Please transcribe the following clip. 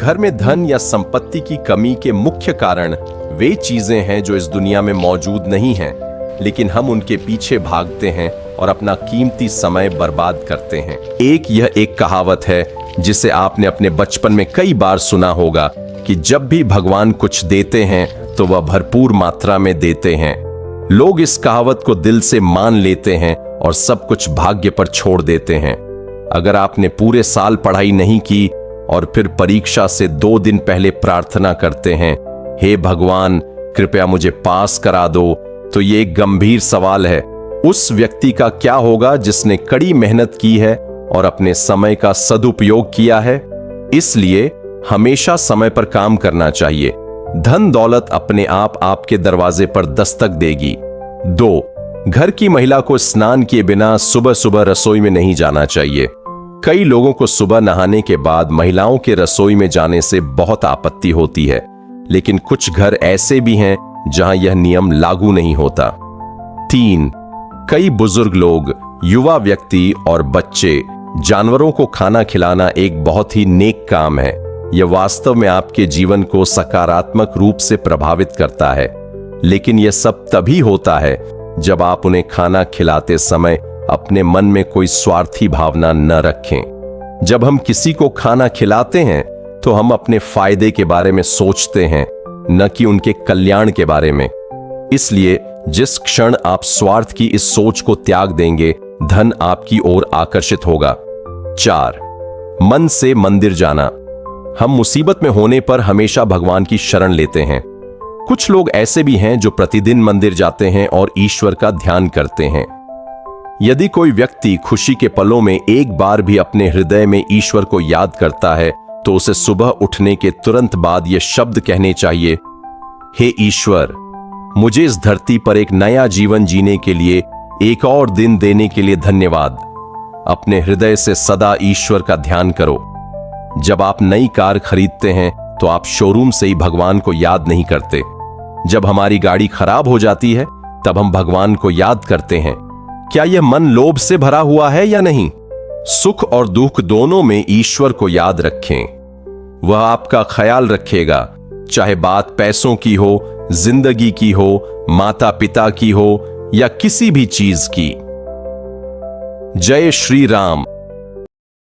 घर में धन या संपत्ति की कमी के मुख्य कारण वे चीजें हैं जो इस दुनिया में मौजूद नहीं हैं, लेकिन हम उनके पीछे भागते हैं और अपना कीमती समय बर्बाद करते हैं। यह एक कहावत है जिसे आपने अपने बचपन में कई बार सुना होगा कि जब भी भगवान कुछ देते हैं तो वह भरपूर मात्रा में देते हैं। लोग इस कहावत को दिल से मान लेते हैं और सब कुछ भाग्य पर छोड़ देते हैं। अगर आपने पूरे साल पढ़ाई नहीं की और फिर परीक्षा से 2 दिन पहले प्रार्थना करते हैं, हे भगवान कृपया मुझे पास करा दो, तो ये एक गंभीर सवाल है। उस व्यक्ति का क्या होगा जिसने कड़ी मेहनत की है और अपने समय का सदुपयोग किया है? इसलिए हमेशा समय पर काम करना चाहिए। धन दौलत अपने आप आपके दरवाजे पर दस्तक देगी। 2. घर की महिला को स्नान किए बिना सुबह सुबह रसोई में नहीं जाना चाहिए। कई लोगों को सुबह नहाने के बाद महिलाओं के रसोई में जाने से बहुत आपत्ति होती है, लेकिन कुछ घर ऐसे भी हैं जहां यह नियम लागू नहीं होता। 3. कई बुजुर्ग लोग, युवा व्यक्ति और बच्चे जानवरों को खाना खिलाना एक बहुत ही नेक काम है। यह वास्तव में आपके जीवन को सकारात्मक रूप से प्रभावित करता है, लेकिन यह सब तभी होता है जब आप उन्हें खाना खिलाते समय अपने मन में कोई स्वार्थी भावना न रखें। जब हम किसी को खाना खिलाते हैं तो हम अपने फायदे के बारे में सोचते हैं, न कि उनके कल्याण के बारे में। इसलिए जिस क्षण आप स्वार्थ की इस सोच को त्याग देंगे, धन आपकी ओर आकर्षित होगा। 4. मन से मंदिर जाना। हम मुसीबत में होने पर हमेशा भगवान की शरण लेते हैं। कुछ लोग ऐसे भी हैं जो प्रतिदिन मंदिर जाते हैं और ईश्वर का ध्यान करते हैं। यदि कोई व्यक्ति खुशी के पलों में एक बार भी अपने हृदय में ईश्वर को याद करता है, तो उसे सुबह उठने के तुरंत बाद ये शब्द कहने चाहिए, हे ईश्वर, मुझे इस धरती पर एक नया जीवन जीने के लिए एक और दिन देने के लिए धन्यवाद। अपने हृदय से सदा ईश्वर का ध्यान करो। जब आप नई कार खरीदते हैं तो आप शोरूम से ही भगवान को याद नहीं करते। जब हमारी गाड़ी खराब हो जाती है तब हम भगवान को याद करते हैं। क्या यह मन लोभ से भरा हुआ है या नहीं? सुख और दुख दोनों में ईश्वर को याद रखें। वह आपका ख्याल रखेगा, चाहे बात पैसों की हो, जिंदगी की हो, माता पिता की हो या किसी भी चीज की। जय श्री राम।